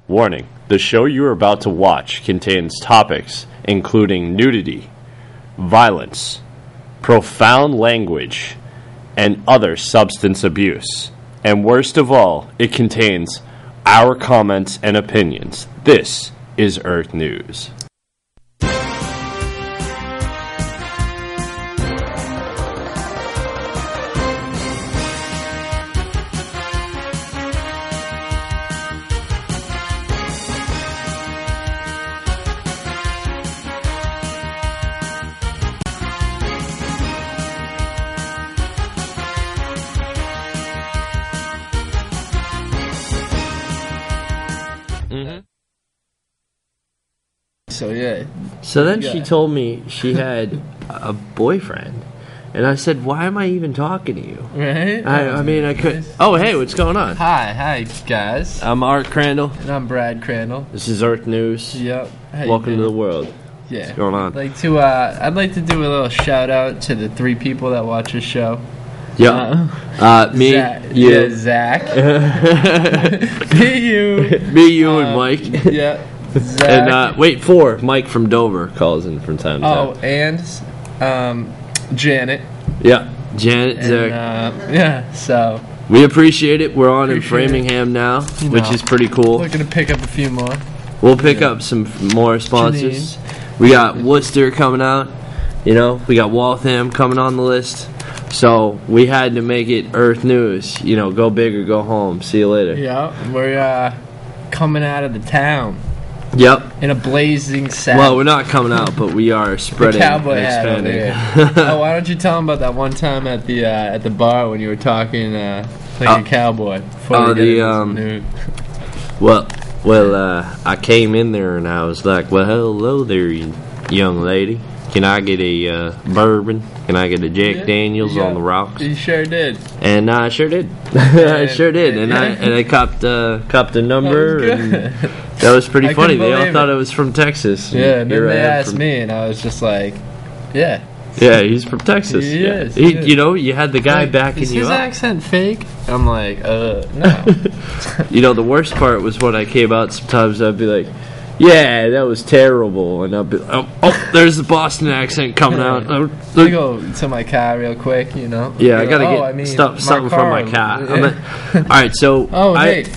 Warning, the show you are about to watch contains topics including nudity, violence, profound language, and other substance abuse. And worst of all, it contains our comments and opinions. This is Earth News. So then she told me she had a boyfriend, and I said, "Why am I even talking to you?" Right? I mean, I could. Oh, hey, what's going on? Hi, guys. I'm Art Crandall. And I'm Brad Crandall. This is Earth News. Yep. Welcome to the world. Yeah. What's going on? I'd like to do a little shout out to the 3 people that watch this show. Yeah. Me, you, Zach. me, you, and Mike. Yeah. Zach. And wait, 4. Mike from Dover calls in from time to time. Oh, and Janet. Yeah, Janet. And, Zach. So we appreciate it. We're on in Framingham now, which is pretty cool. Looking to pick up a few more. We'll pick up some more sponsors. We got Worcester coming out. You know, we got Waltham coming on the list. So we had to make it Earth News. You know, go big or go home. See you later. Yeah, we're coming out of the town. Yep. In a blazing saddle. Well, we're not coming out, but we are spreading and expanding. Oh, why don't you tell them about that one time at the bar when you were talking like a cowboy? I came in there and I was like, "Well, hello there, young lady. Can I get a bourbon? Can I get a Jack Daniels on the rocks?" You sure did. And I sure did. I sure did. And I copped a number. That was pretty funny. They all thought it was from Texas. Yeah, and then they asked me, and I was just like, "Yeah." Yeah, he's from Texas. He is. You know, you had the guy backing you up. Is his accent fake? I'm like, no. You know, the worst part was when I came out, sometimes I'd be like, "Yeah, that was terrible," and I'll be, oh, there's the Boston accent coming out. Let me go to my car real quick, you know. Yeah, I gotta get something from my car. Yeah. All right, so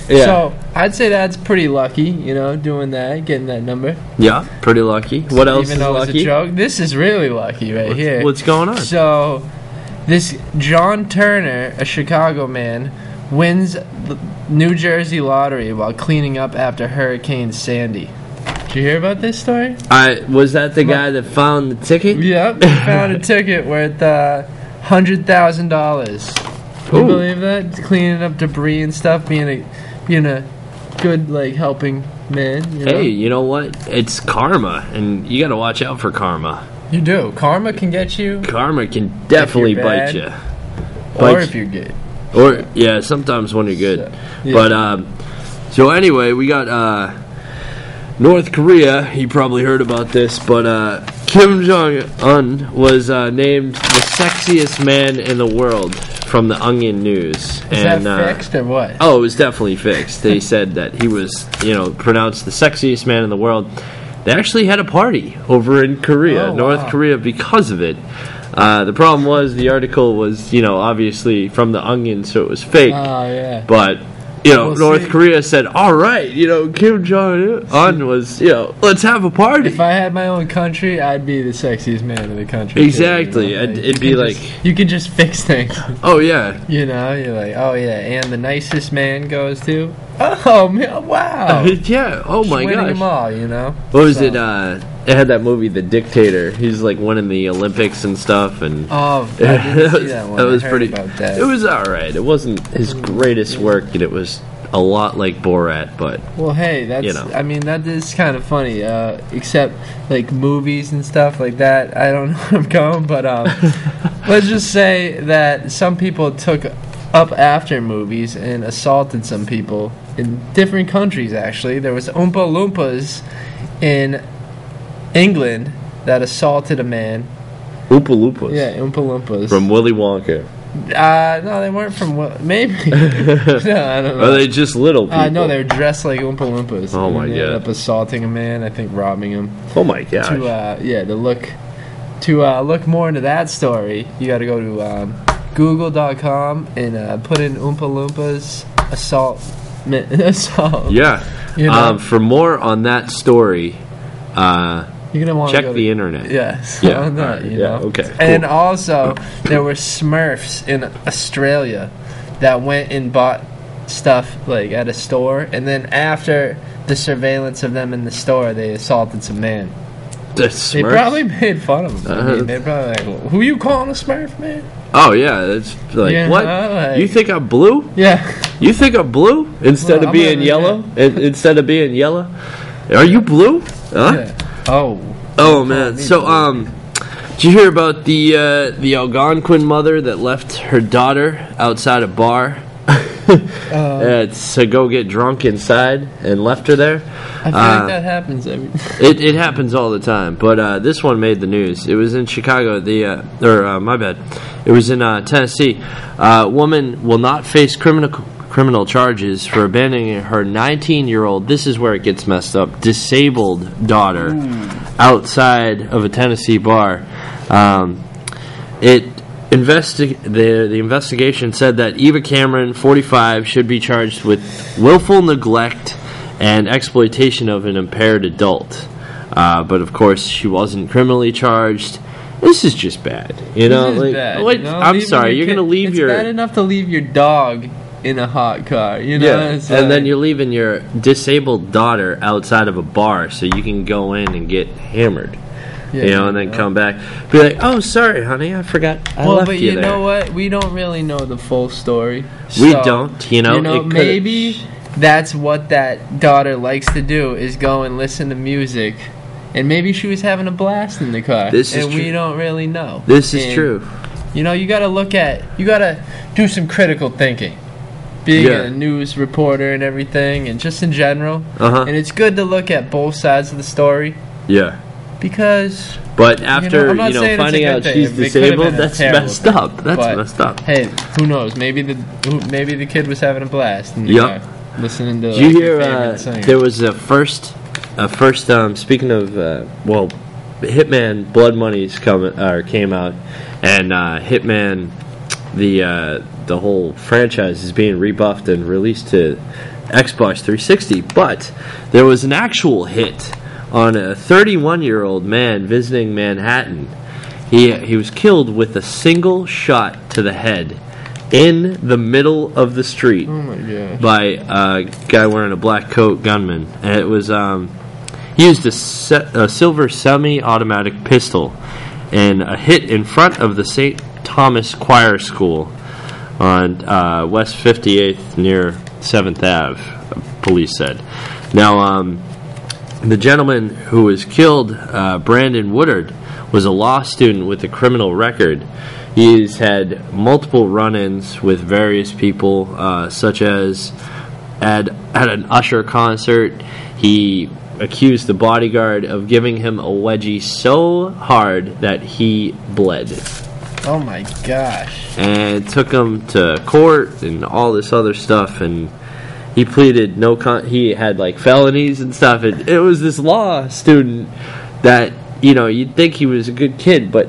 so I'd say that's pretty lucky, you know, doing that, getting that number. Yeah, pretty lucky. What else is lucky? Even though it's a joke, this is really lucky here. What's going on? So, this John Turner, a Chicago man, wins the New Jersey lottery while cleaning up after Hurricane Sandy. Did you hear about this story? Was that the guy that found the ticket? Yep, he found a ticket worth $100,000. Can you believe that? Cleaning up debris and stuff, being a good helping man. You know? Hey, you know what? It's karma, and you got to watch out for karma. You do. Karma can get you. Karma can definitely bite you. Or if you're good. Or sometimes when you're good. So, yeah. But so anyway, we got North Korea. You probably heard about this, but Kim Jong-un was named the sexiest man in the world from the Onion News. Is that fixed or what? Oh, it was definitely fixed. They said that he was, pronounced the sexiest man in the world. They actually had a party over in Korea, North Korea, because of it. The problem was the article was, obviously from the Onion, so it was fake. Oh, yeah. But North Korea said, all right, Kim Jong-un was, let's have a party. If I had my own country, I'd be the sexiest man in the country. Exactly. Too, it'd be like... You could just fix things. Oh, yeah. You're like, oh, yeah, and the nicest man goes to... Oh, man, wow. Yeah, oh, my gosh. Winning them all, What was it? It had that movie, The Dictator. He's like winning the Olympics and stuff, and I didn't see that one. That was pretty. About that. It was all right. It wasn't his greatest work, and it was a lot like Borat. But hey, that's I mean, that is kind of funny. Except like movies and stuff like that. I don't know where I'm going, but let's just say that some people took up after movies and assaulted some people in different countries. Actually, there was Oompa Loompas in England that assaulted a man. Oompa Loompas. Yeah, Oompa Loompas. From Willy Wonka. No, they weren't from maybe. No, I don't know. Are they just little people? No, they were dressed like Oompa Loompas. Oh and my they God. ended up assaulting a man. I think robbing him. Oh my gosh. To look more into that story, you got to go to Google.com and put in Oompa Loompas assault. Yeah. You know? For more on that story, You're gonna want check to go the to, internet. Yes. Yeah. On that, Alright, you yeah, know? okay, cool. And also, there were Smurfs in Australia that went and bought stuff like at a store, and then after the surveillance of them in the store, they assaulted some man. The They Smurfs? probably made fun of him. I mean, they're probably like, "Who you calling a Smurf, man?" Oh yeah, it's like Yeah, what? like- You think I'm blue? Yeah. You think I'm blue instead Well, of being I'm yellow? Instead of being yellow, are you blue? Huh? Yeah. Oh. Oh man. So did you hear about the Algonquin mother that left her daughter outside a bar to go get drunk inside and left her there? I feel like that happens. I mean, It happens all the time, but this one made the news. It was in Chicago. My bad. It was in Tennessee. Woman will not face criminal charges for abandoning her 19-year-old. This is where it gets messed up. Disabled daughter outside of a Tennessee bar. The investigation said that Eva Cameron, 45, should be charged with willful neglect and exploitation of an impaired adult. But of course, she wasn't criminally charged. This is just bad, you know. This is Like, bad, what- you know? I'm Leaving sorry, your you're kid- gonna leave it's your bad enough to leave your dog in a hot car, you know. It's and like- then you're leaving your disabled daughter outside of a bar so you can go in and get hammered, Yeah, you know, and then come back, be like, "Oh, sorry, honey, I forgot I Well, left but you you there." know what? We don't really know the full story. We So, don't, you know. It could've- maybe that's what that daughter likes to do is go and listen to music, and maybe she was having a blast in the car. This is and we true. don't really know. This is And, true. You know, you got to do some critical thinking. Being Yeah. a news reporter and everything, and just in general. Uh-huh. And it's good to look at both sides of the story Yeah. because But after, I'm not saying it's a finding good out thing. she's It could've disabled, been a that's terrible messed thing. up. That's But, messed up. Hey, who knows? Maybe the kid was having a blast. In the Yup. car, listening to. Did you like, hear their favorite singer. there was a first speaking of Hitman Blood Money's came out, and Hitman the whole franchise is being rebuffed and released to Xbox 360, but there was an actual hit on a 31-year-old man visiting Manhattan. He was killed with a single shot to the head in the middle of the street Oh my gosh. by a guy wearing a black coat, gunman. And it was he used a silver semi-automatic pistol and a hit in front of the St. Thomas Choir School on West 58th near 7th Ave, police said. Now, the gentleman who was killed, Brandon Woodard, was a law student with a criminal record. He's had multiple run-ins with various people, such as at an Usher concert, he accused the bodyguard of giving him a wedgie so hard that he bled. Oh my gosh. And took him to court and all this other stuff, and he pleaded he had like felonies and stuff. It was this law student that, you know, you'd think he was a good kid, but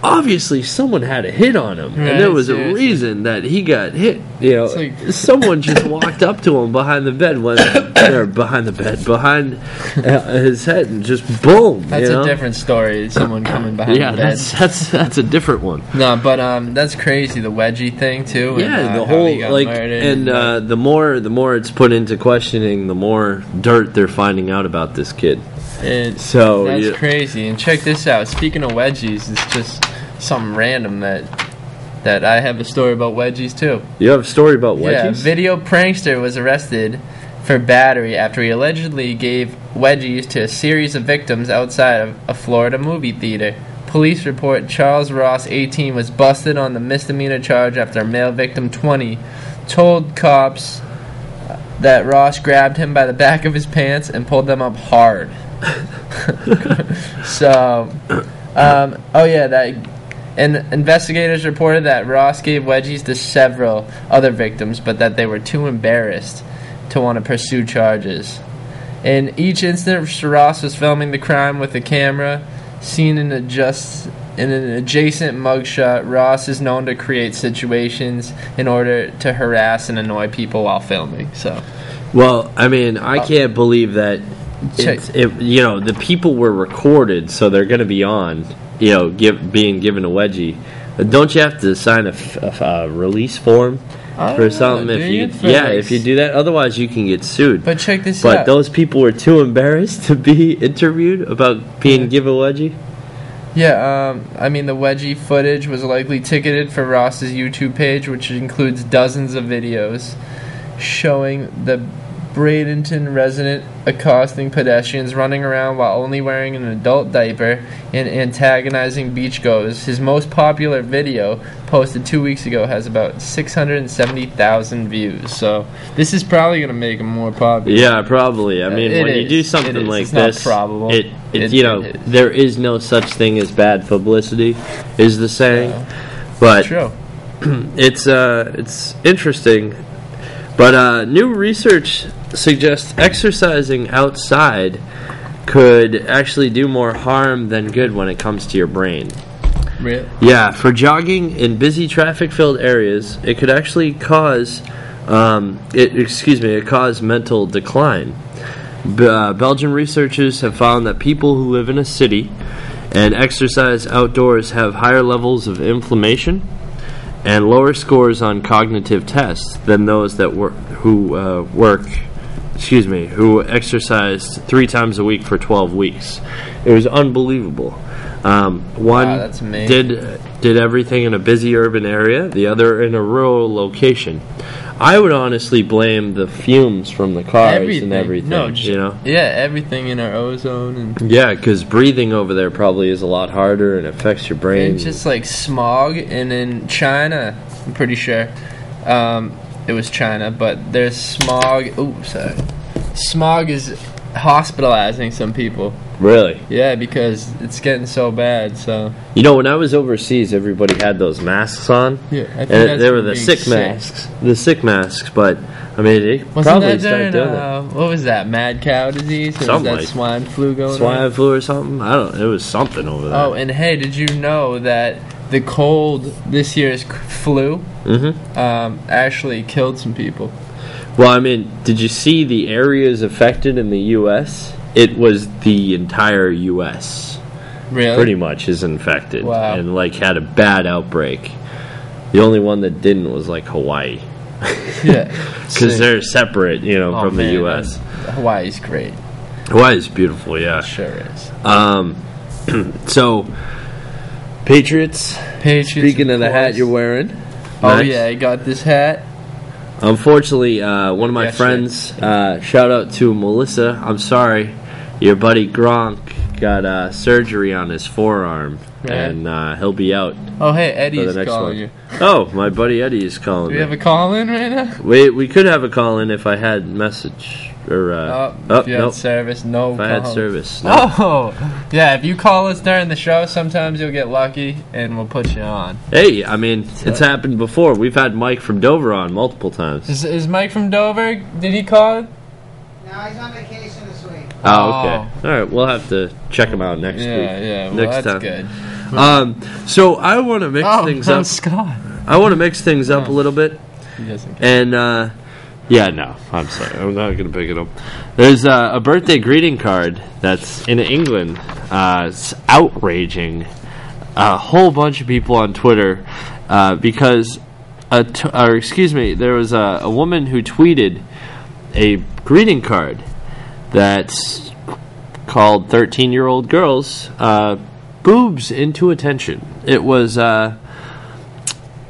obviously someone had a hit on him, Right, and there was a seriously. reason that he got hit. You know, It's like- someone just walked up to him behind the bed, behind his head, and just boom. That's you know? a different story. Someone coming behind Yeah, the bed. that's a different one. No, but that's crazy. The wedgie thing too. Yeah, and, the how whole he got like, murdered and the more it's put into questioning, the more dirt they're finding out about this kid. So that's yeah. crazy. And check this out. Speaking of wedgies, it's just something random that I have a story about wedgies too. You have a story about Yeah, wedgies? video prankster was arrested for battery after he allegedly gave wedgies to a series of victims outside of a Florida movie theater. Police report Charles Ross, 18, was busted on the misdemeanor charge after a male victim, 20, told cops that Ross grabbed him by the back of his pants and pulled them up hard. So, oh yeah, that And investigators reported that Ross gave wedgies to several other victims, but that they were too embarrassed to want to pursue charges. In each instance, Ross was filming the crime with a camera. Seen in an adjacent mugshot, Ross is known to create situations in order to harass and annoy people while filming. So, well, I mean, I can't believe that. The people were recorded, so they're going to be on. Being given a wedgie. Don't you have to sign a release form for something? If you do that, otherwise you can get sued. But check this out. But those people were too embarrassed to be interviewed about being given a wedgie. Yeah, I mean, the wedgie footage was likely ticketed for Ross's YouTube page, which includes dozens of videos showing the Bradenton resident accosting pedestrians, running around while only wearing an adult diaper, and antagonizing beachgoers. His most popular video, posted 2 weeks ago, has about 670,000 views. So this is probably going to make him more popular. Yeah, probably. I mean, when you do something like this, it's not probable. There is no such thing as bad publicity, is the saying. But true. It's interesting. But new research suggests exercising outside could actually do more harm than good when it comes to your brain. Really? Yeah, for jogging in busy traffic-filled areas, it could actually cause mental decline. Belgian researchers have found that people who live in a city and exercise outdoors have higher levels of inflammation and lower scores on cognitive tests than those that who exercised 3 times a week for 12 weeks. It was unbelievable. One that's amazing. did everything in a busy urban area, the other in a rural location. I would honestly blame the fumes from the cars and everything. No, everything in our ozone and because breathing over there probably is a lot harder and affects your brain. It's just like smog. And in China, I'm pretty sure it was China, but there's smog. Ooh, sorry. Smog is hospitalizing some people. Really? Yeah, because it's getting so bad. So when I was overseas, everybody had those masks on. Yeah, I think and they were the sick masks. The sick masks, but I mean, they Wasn't probably that started during, doing that. what was that? Mad cow disease? Or Something was that swine flu going on? Swine flu or something? I don't. It was something over there. Oh, and hey, did you know that the cold this year's flu actually killed some people? Well, I mean, did you see the areas affected in the U.S.? It was the entire U.S. Really? Pretty much is infected. Wow. And, had a bad outbreak. The only one that didn't was, Hawaii. Yeah. Because they're separate, from the U.S. Hawaii's great. Hawaii's beautiful, yeah. It sure is. So, Patriots. Speaking of the hat you're wearing. Oh, yeah, I got this hat. Unfortunately, one of my friends, shout out to Melissa, I'm sorry, your buddy Gronk got surgery on his forearm, and he'll be out. Oh, hey, Eddie's calling you. Oh, my buddy Eddie is calling me. Do we have a call-in right now? We could have a call-in if I had message. Or, if you had service, no. If I had service, no. Oh, yeah, if you call us during the show, sometimes you'll get lucky, and we'll put you on. Hey, I mean, it's happened before. We've had Mike from Dover on multiple times. Is Mike from Dover? Did he call? No, he's on vacation this week. Oh, okay. All right, we'll have to check him out next week. Yeah, well, next that's time. good. So I want to mix things up. Scott. I want to mix things up a little bit. He doesn't care. And, no, I'm sorry. I'm not going to pick it up. There's a birthday greeting card that's in England. It's outraging a whole bunch of people on Twitter because, there was a woman who tweeted a greeting card that's called 13-year-old girls boobs into attention. It was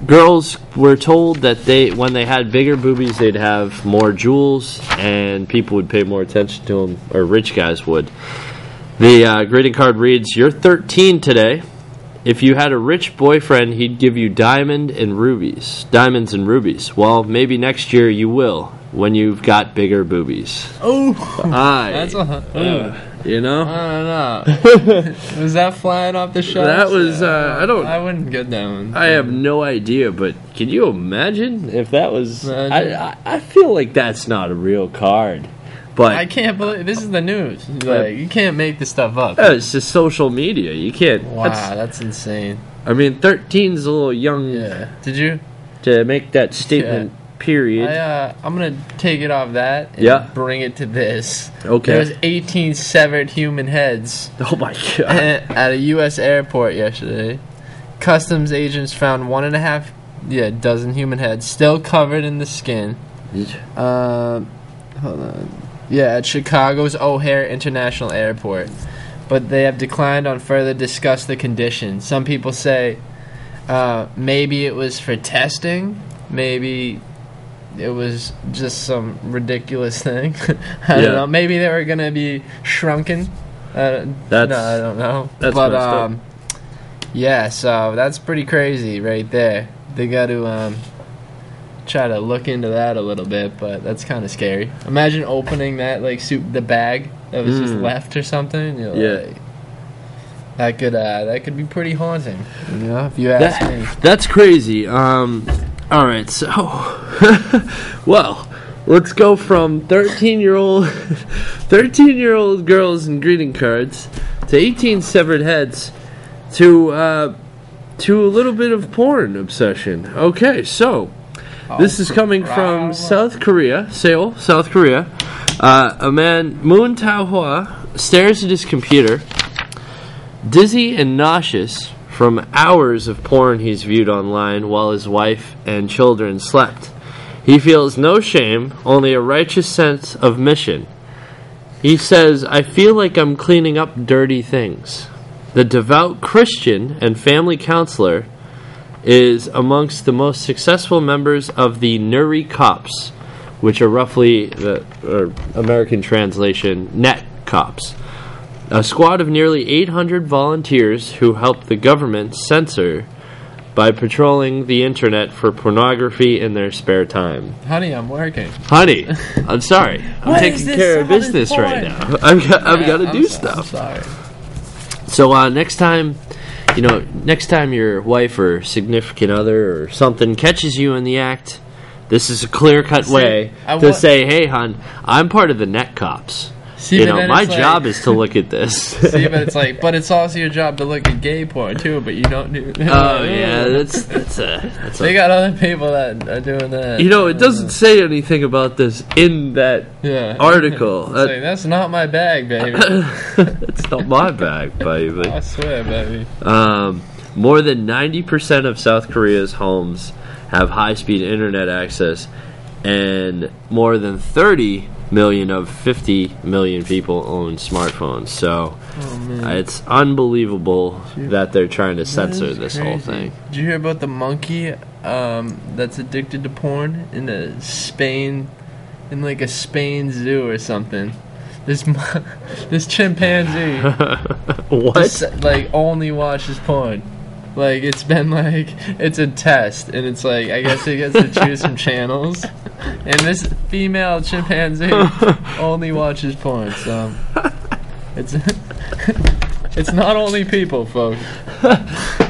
girls were told that when they had bigger boobies, they'd have more jewels, and people would pay more attention to them, or rich guys would. The greeting card reads, "You're 13 today. If you had a rich boyfriend, he'd give you diamonds and rubies. Well, maybe next year you will, when you've got bigger boobies." Oh, that's You know? I don't know. Was that flying off the shelves? That was, I wouldn't get that one. I have no idea, but can you imagine if that was... Imagine. I feel like that's not a real card. But I can't believe this is the news. Like, you can't make this stuff up. it's just social media. You can't... Wow, that's insane. I mean, 13's a little young Yeah. Did you? to make that statement, period. I'm going to take it off that and Yeah. bring it to this. Okay. There's 18 severed human heads Oh, my God. at a U.S. airport yesterday. Customs agents found 1.5 dozen human heads still covered in the skin. Hold on. Yeah, at Chicago's O'Hare International Airport. But they have declined on further discuss the condition. Some people say maybe it was for testing. Maybe it was just some ridiculous thing. I don't know. Maybe they were going to be shrunken. No, I don't know. That's but messed up. yeah, so that's pretty crazy right there. They got to try to look into that a little bit, but that's kind of scary. Imagine opening that the bag that was just left or something. You're like, that could be pretty haunting. You know, if you ask me. That's crazy. All right, so well, let's go from 13-year-old girls and greeting cards to 18 severed heads to a little bit of porn obsession. Okay, so this is coming from South Korea, Seoul, South Korea. A man, Moon Tao-hwa, stares at his computer, dizzy and nauseous from hours of porn he's viewed online while his wife and children slept. He feels no shame, only a righteous sense of mission. He says, "I feel like I'm cleaning up dirty things." The devout Christian and family counselor is amongst the most successful members of the Nuri Cops, which are roughly the American translation, net cops. A squad of nearly 800 volunteers who help the government censor by patrolling the internet for pornography in their spare time. Honey, I'm working. Honey, I'm sorry. I'm taking care of business right now. I've got to do stuff. I'm sorry. So next time your wife or significant other or something catches you in the act, this is a clear-cut way to say, "Hey, hon, I'm part of the net cops. See, my job is to look at this." See, but it's also your job to look at gay porn too, but you don't do. Oh yeah, that's They got other people that are doing that. It doesn't say anything about this in that article. That's not my bag, baby. It's not my bag, baby. I swear, baby. More than 90% of South Korea's homes have high-speed internet access, and more than 30 million of 50 million people own smartphones. So it's unbelievable that they're trying to censor this whole thing. Did you hear about the monkey that's addicted to porn in a Spain zoo or something? This chimpanzee What? just, only watches porn. It's been it's a test, and it's I guess it gets to choose some channels, and this female chimpanzee only watches porn, so it's not only people, folks.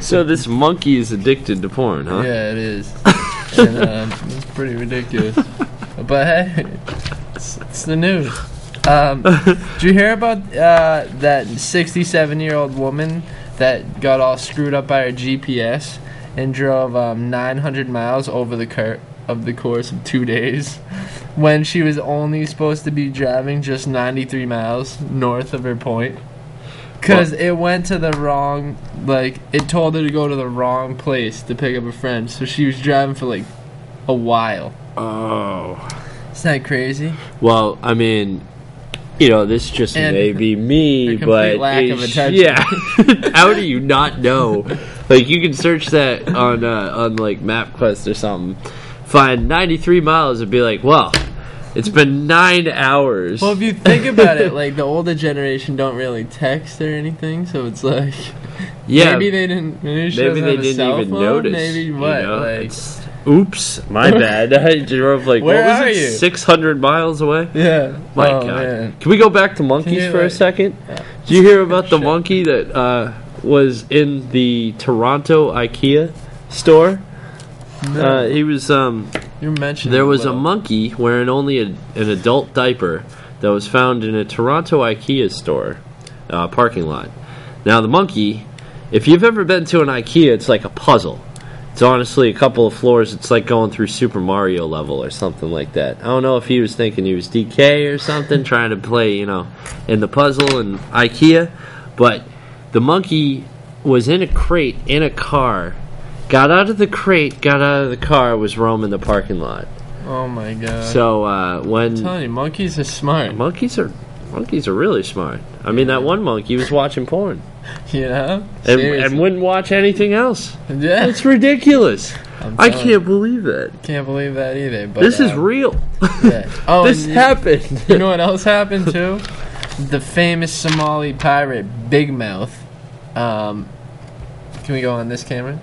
So this monkey is addicted to porn, huh? Yeah, it is. And, it's pretty ridiculous. But hey, it's the news. Did you hear about that 67-year-old woman that got all screwed up by her GPS and drove 900 miles over the course of 2 days when she was only supposed to be driving just 93 miles north of her point? Because it went to the wrong, it told her to go to the wrong place to pick up a friend, so she was driving for a while. Oh. Isn't that crazy? Well, I mean, this just may be me, but lack of attention. Yeah. How do you not know? You can search that on MapQuest or something. Find 93 miles and be like, well, it's been 9 hours. Well, if you think about it, the older generation don't really text or anything, so it's yeah, maybe they didn't. Maybe they didn't even notice. Maybe what? Oops, my bad. I drove like Where what are was it, you? 600 miles away. Yeah. My Oh, God. man. Can we go back to monkeys you, for a like- second? Did you hear about the Shit. monkey that was in the Toronto IKEA store? No. He was You mentioned there was a Will. monkey wearing only an adult diaper that was found in a Toronto IKEA store parking lot. Now the monkey, if you've ever been to an IKEA, it's like a puzzle. It's honestly a couple of floors. It's like going through Super Mario level or something like that. I don't know if he was thinking he was DK or something, trying to play, in the puzzle in IKEA. But the monkey was in a crate in a car, got out of the crate, got out of the car, was roaming the parking lot. Oh my god. So when I'm telling you, monkeys are smart. monkeys are really smart. I mean, that one monkey was watching porn You know? and Seriously. wouldn't watch anything else. Yeah. It's ridiculous. I'm I telling can't believe that. Can't believe that either. But This is real. Yeah. Oh, This and happened. You know what else happened too? The famous Somali pirate Big Mouth. Can we go on this camera?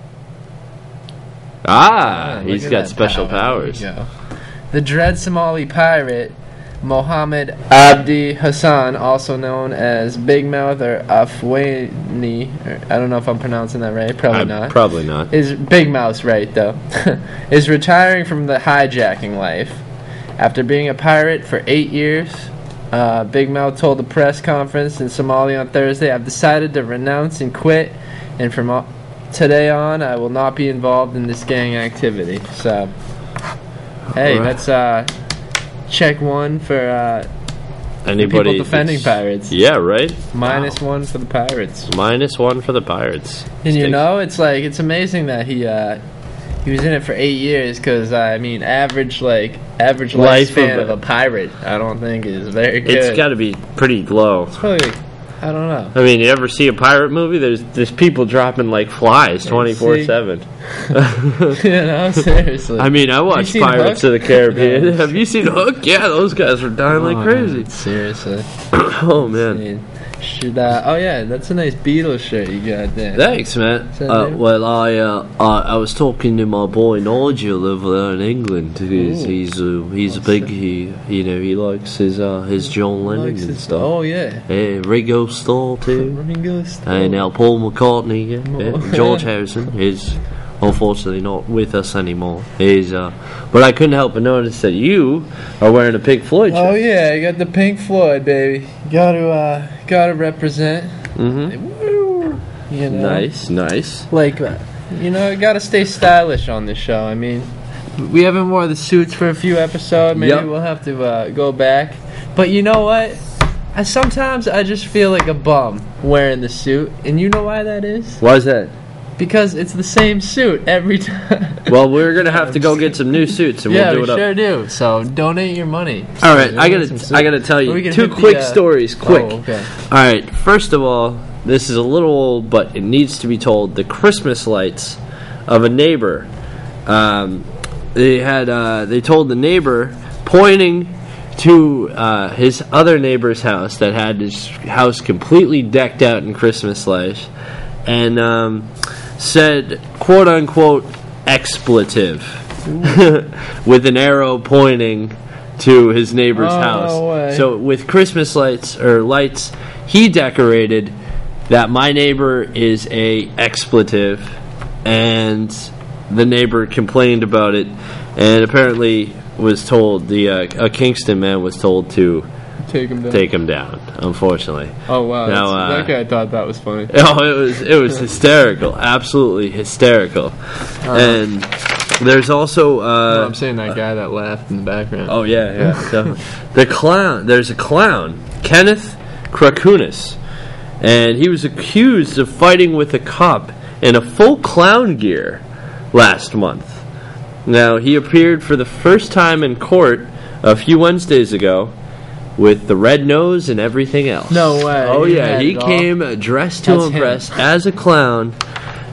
Ah, Look he's at got that special power. powers. There you go. The dread Somali pirate Mohammed Abdi Hassan, also known as Big Mouth or Afwani, I don't know if I'm pronouncing that right. Probably not. Probably not. Is Big Mouth's right though? Is retiring from the hijacking life after being a pirate for 8 years. Big Mouth told the press conference in Somalia on Thursday, "I've decided to renounce and quit, and from today on, I will not be involved in this gang activity." So, hey, Alright. that's check one for Anybody people defending that's- pirates. Yeah, right. Minus one for the pirates. -1 for the Pirates. And you Stinks. know, it's amazing that he was in it for 8 years. Because I mean, average Life lifespan of of a pirate, I don't think is very good. It's got to be pretty low. probably like, I don't know. I mean, you ever see a pirate movie? There's people dropping like flies 24/7. You know, seriously. I mean, I watched seen Pirates Hook? of the Caribbean. No. Have you seen Hook? Yeah, those guys were dying like crazy. Seriously. Oh man. Man. Should oh yeah, that's a nice Beatles shirt you got there. Thanks, man. that new? Well, I was talking to my boy Nigel over there in England. He's a big he likes his John Lennon Likes and it. stuff. Oh yeah. Ringo Starr too, Ringo Starr. and now Paul McCartney. Yeah. Oh. George Harrison is unfortunately not with us anymore. He's but I couldn't help but notice that you are wearing a Pink Floyd Oh shirt. yeah, I got the Pink Floyd, baby. Gotta represent. Mm-hmm. Woo. You know. Nice. Like, gotta stay stylish on this show. I mean, we haven't wore the suits for a few episodes. Maybe Yep. we'll have to go back. But you know what? Sometimes I just feel like a bum wearing the suit. And you know why that is? Why is that? Because it's the same suit every time. Well, we're gonna have to go get some new suits and Yeah, we'll we do it up. sure do. So donate your money. All right, I Donate some suits. gotta tell We you can 2 hit the, quick stories. Quick. Oh, okay. All right, first of all, this is a little old, but it needs to be told. The Christmas lights of a neighbor. They told the neighbor, pointing to his other neighbor's house that had his house completely decked out in Christmas lights, and said, quote unquote, expletive, with an arrow pointing to his neighbor's Oh, house. no way. So with Christmas lights, he decorated that my neighbor is a expletive, and the neighbor complained about it, and apparently was told a Kingston man was told to Take him down. take him down. Unfortunately. Oh wow, Now, that guy thought that was funny. Oh, it was hysterical, absolutely hysterical, and there's also. No, I'm saying that guy that laughed in the background. Oh yeah. So, the clown. There's a clown, Kenneth Krakunis, and he was accused of fighting with a cop in a full clown gear last month. Now he appeared for the first time in court a few Wednesdays ago with the red nose and everything else. No way. Oh He yeah, had he it all. came dressed to That's impress as a clown,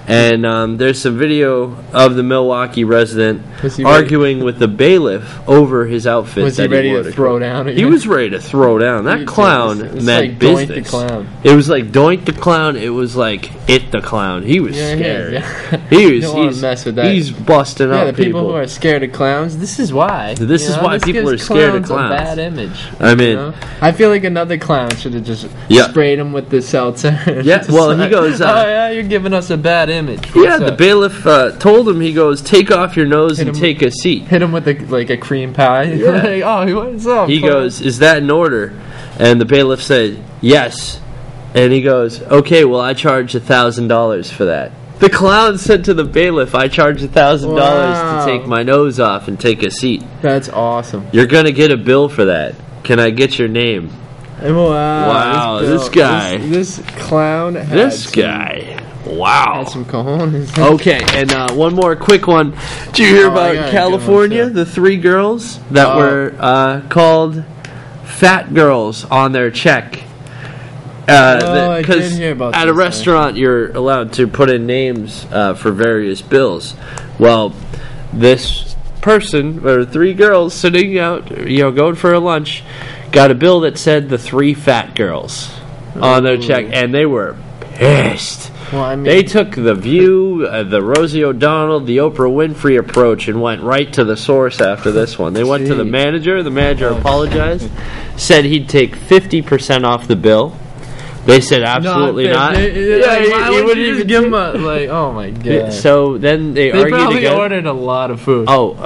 And there's some video of the Milwaukee resident Was he arguing with the bailiff over his outfit. Was he that ready wore to to throw court. down? He was ready to throw down. That clown It's meant like business. Doink the Clown. It was like Doink the Clown. It was like It the Clown. He was scary. Yeah. He was. Don't wanna mess with that. He's busting Yeah, up the people who are scared of clowns. This is why. This is why people gives are scared of clowns. clowns. A bad image. I mean, you know? I feel like another clown should have just Yeah. sprayed him with the seltzer. Yeah, well, he goes, oh yeah, you're giving us a bad image. yeah, What's the up? bailiff told him, he goes, take off your nose Hit and him- take a seat. Hit him with a cream pie. Yeah. Like, oh, what's up? He clown? goes, is that in order? And the bailiff said, yes. And he goes, okay, well, I charge $1,000 for that. The clown said to the bailiff, I charge $1,000 Wow. to take my nose off and take a seat. That's awesome. You're going to get a bill for that. Can I get your name? Wow. Wow, this Bill- guy. This clown. Had This some- guy. Wow. Had some cojones. Okay, and one more quick one. Did you hear Oh, I about gotta California? give 'em a The 3 girls that Oh. were called fat girls on their check. I did hear about at a this, restaurant, you're allowed to put in names for various bills. Well, this person, or 3 girls sitting out, going for a lunch, got a bill that said the 3 fat girls on their check, and they were pissed. Well, I mean, They took the View, the Rosie O'Donnell, the Oprah Winfrey approach and went right to the source after this one. They went to the Gee. manager. The manager apologized, said he'd take 50% off the bill. They said absolutely not. Why he would you just give him a oh my god? So then they They argued probably again. ordered a lot of food. Oh,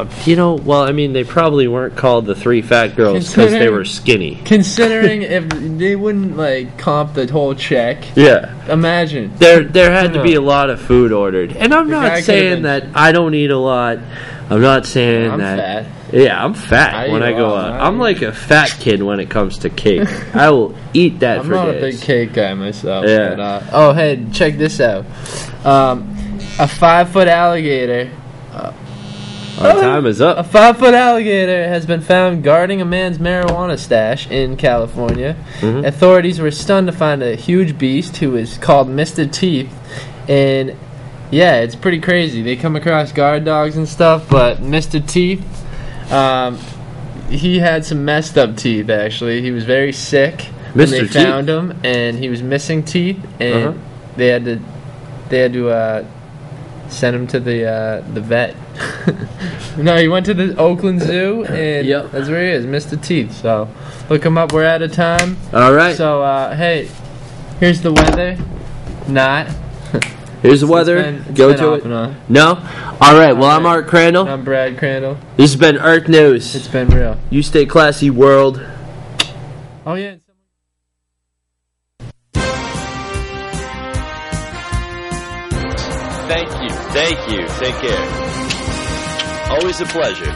well, I mean, they probably weren't called the 3 fat girls because they were skinny. Considering if they wouldn't comp the whole check, Yeah. imagine. There had to be a lot of food ordered. And I'm The guy not could've saying been- that I don't eat a lot. I'm not saying I'm that. fat. Yeah, I'm fat I when eat I a go lot. out. I'm like a fat kid when it comes to cake. I will eat that I'm for not a days. big cake guy myself. Yeah. But, oh, hey, check this out. A 5-foot alligator. Our time is A up. 5-foot alligator has been found guarding a man's marijuana stash in California. Mhm. Authorities were stunned to find a huge beast who is called Mr. Teeth. And yeah, it's pretty crazy. They come across guard dogs and stuff, but Mr. Teeth, he had some messed up teeth actually. He was very sick when Mr. they Teeth? found him, and he was missing teeth, and Uh-huh. they had to send him to the vet. No, he went to the Oakland Zoo, and Yep. that's where he is, Mr. Teeth. So look him up. We're out of time. All right. So hey, here's the weather. Not. Here's the It's weather. been Go to off it. and on. No? All right. Well, I'm right. Art Crandall. I'm Brad Crandall. This has been Earth News. It's been real. You stay classy, world. Oh yeah. Thank you. Take care. Always a pleasure.